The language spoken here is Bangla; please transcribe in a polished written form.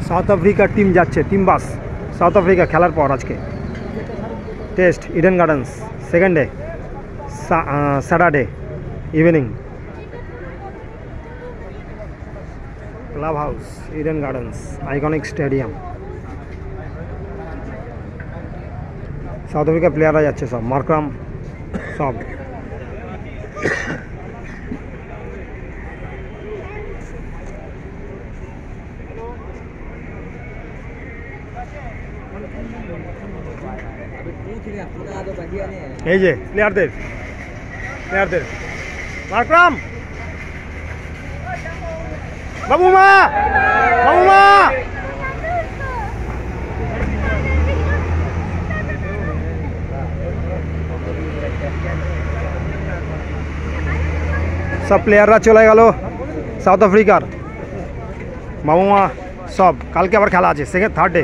সাউথ আফ্রিকার টিম যাচ্ছে, টিম বাস সাউথ আফ্রিকা খেলার পর আজকে test Eden gardens second day Saturday evening club house Eden gardens iconic stadium. South আফ্রিকার প্লেয়াররা যাচ্ছে সব, মার্করাম সব। এই যে প্লেয়ারদের মার্করাম, বাবুমা সব প্লেয়াররা চলে গেল সাউথ আফ্রিকার, বাবুমা সব। কালকে আবার খেলা আছে সেকেন্ড থার্ড ডে।